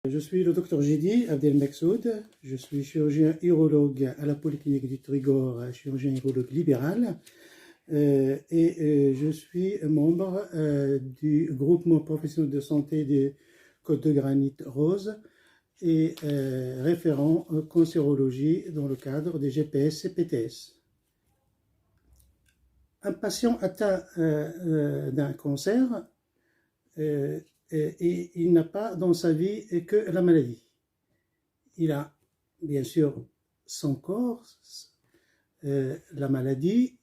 Je suis le docteur Jidi Abdelmeksoud, je suis chirurgien urologue à la Polyclinique du Trégor, chirurgien urologue libéral, et je suis membre du groupement professionnel de santé des Côtes de Granit Rose et référent cancérologie dans le cadre des GPS et PTS. Un patient atteint d'un cancer, et il n'a pas dans sa vie que la maladie. Il a bien sûr son corps, la maladie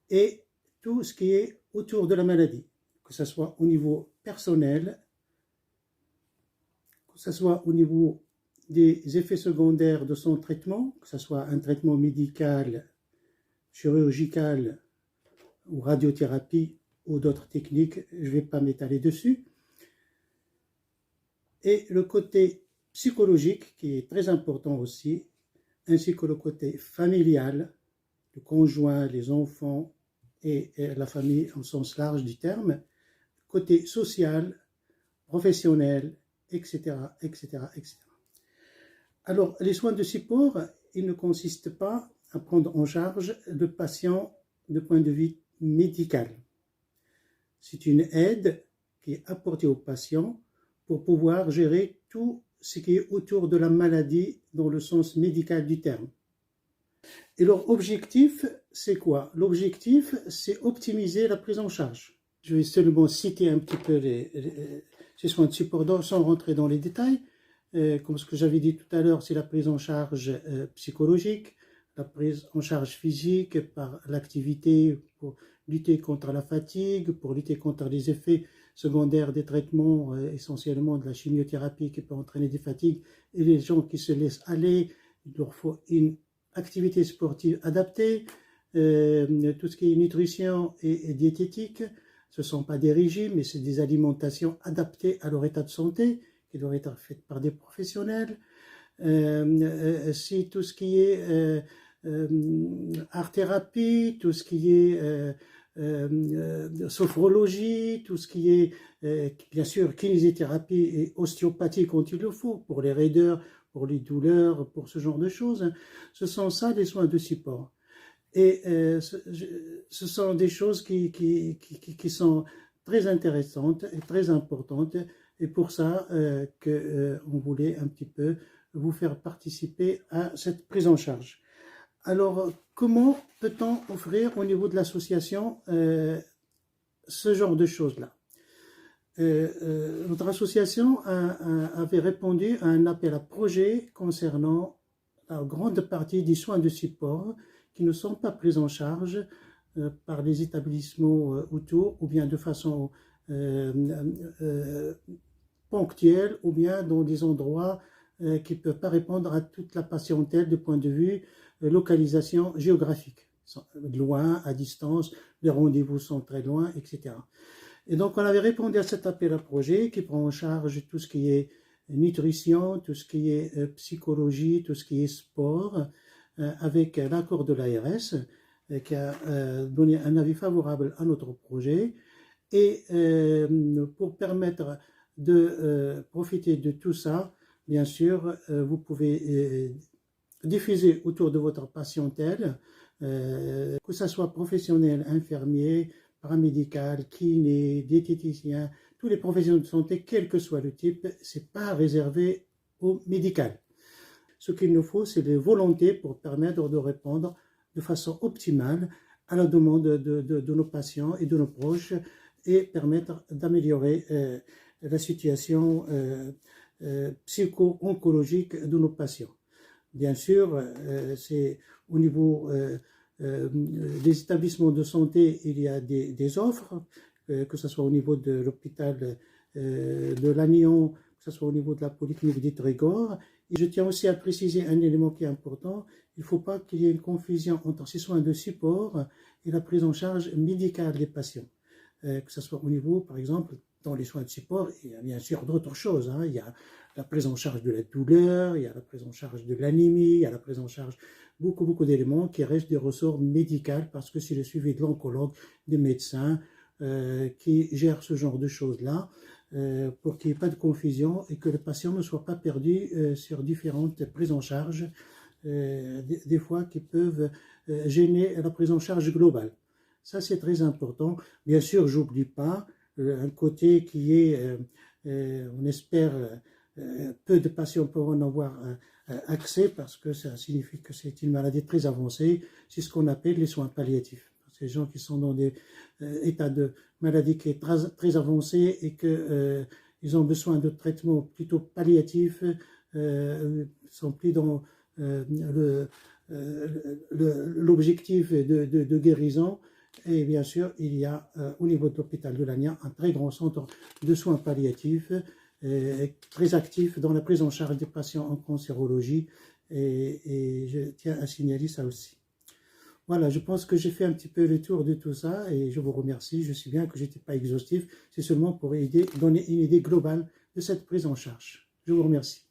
et tout ce qui est autour de la maladie, que ce soit au niveau personnel, que ce soit au niveau des effets secondaires de son traitement, que ce soit un traitement médical, chirurgical ou radiothérapie ou d'autres techniques, je ne vais pas m'étaler dessus. Et le côté psychologique qui est très important aussi, ainsi que le côté familial, le conjoint, les enfants et la famille en sens large du terme, côté social, professionnel, etc., etc., etc. Alors, les soins de support, ils ne consistent pas à prendre en charge le patient de point de vue médical. C'est une aide qui est apportée au patient pour pouvoir gérer tout ce qui est autour de la maladie dans le sens médical du terme. Et leur objectif, c'est quoi? L'objectif, c'est optimiser la prise en charge. Je vais seulement citer un petit peu ces soins de support sans rentrer dans les détails. Comme ce que j'avais dit tout à l'heure, c'est la prise en charge psychologique, la prise en charge physique par l'activité pour lutter contre la fatigue, pour lutter contre les effets secondaires des traitements, essentiellement de la chimiothérapie qui peut entraîner des fatigues, et les gens qui se laissent aller, il leur faut une activité sportive adaptée, tout ce qui est nutrition et diététique, ce ne sont pas des régimes, mais c'est des alimentations adaptées à leur état de santé, qui doivent être faites par des professionnels. Si tout ce qui est art-thérapie, tout ce qui est sophrologie, tout ce qui est bien sûr kinésithérapie et ostéopathie quand il le faut, pour les raideurs, pour les douleurs, pour ce genre de choses, ce sont ça les soins de support. Et ce sont des choses qui sont très intéressantes et très importantes, et pour ça on voulait un petit peu vous faire participer à cette prise en charge. Alors, comment peut-on offrir au niveau de l'association ce genre de choses-là? Notre association avait répondu à un appel à projet concernant la grande partie des soins de support qui ne sont pas pris en charge par les établissements autour, ou bien de façon ponctuelle, ou bien dans des endroits qui ne peuvent pas répondre à toute la patientèle du point de vue localisation géographique, loin, à distance, les rendez-vous sont très loin, etc. Et donc on avait répondu à cet appel à projet qui prend en charge tout ce qui est nutrition, tout ce qui est psychologie, tout ce qui est sport, avec l'accord de l'ARS qui a donné un avis favorable à notre projet. Et pour permettre de profiter de tout ça, bien sûr, vous pouvez diffuser autour de votre patientèle, que ce soit professionnel, infirmier, paramédical, kiné, diététicien, tous les professionnels de santé, quel que soit le type, c'est pas réservé au médical. Ce qu'il nous faut, c'est des volontés pour permettre de répondre de façon optimale à la demande de nos patients et de nos proches, et permettre d'améliorer la situation psycho-oncologique de nos patients. Bien sûr, c'est au niveau des établissements de santé, il y a des offres, que ce soit au niveau de l'hôpital de Lannion, que ce soit au niveau de la Polyclinique du Trégor. Et je tiens aussi à préciser un élément qui est important, il ne faut pas qu'il y ait une confusion entre ces soins de support et la prise en charge médicale des patients. Que ce soit au niveau, par exemple, dans les soins de support, il y a bien sûr d'autres choses. Il y a la prise en charge de la douleur, il y a la prise en charge de l'anémie, il y a la prise en charge beaucoup d'éléments qui restent des ressorts médicaux, parce que c'est le suivi de l'oncologue, des médecins qui gèrent ce genre de choses-là. pour qu'il n'y ait pas de confusion et que le patient ne soit pas perdu sur différentes prises en charge, des fois qui peuvent gêner la prise en charge globale. Ça, c'est très important. Bien sûr, j'oublie pas un côté qui est, on espère, peu de patients pourront en avoir accès parce que ça signifie que c'est une maladie très avancée. C'est ce qu'on appelle les soins palliatifs. Ces gens qui sont dans des états de maladie qui est très, très avancé et que ils ont besoin de traitements plutôt palliatifs, sont plus dans l'objectif de guérison. Et bien sûr, il y a au niveau de l'hôpital de Lagna un très grand centre de soins palliatifs, très actif dans la prise en charge des patients en cancérologie. Et je tiens à signaler ça aussi. Voilà, je pense que j'ai fait un petit peu le tour de tout ça et je vous remercie. Je sais bien que je n'étais pas exhaustif, c'est seulement pour donner une idée globale de cette prise en charge. Je vous remercie.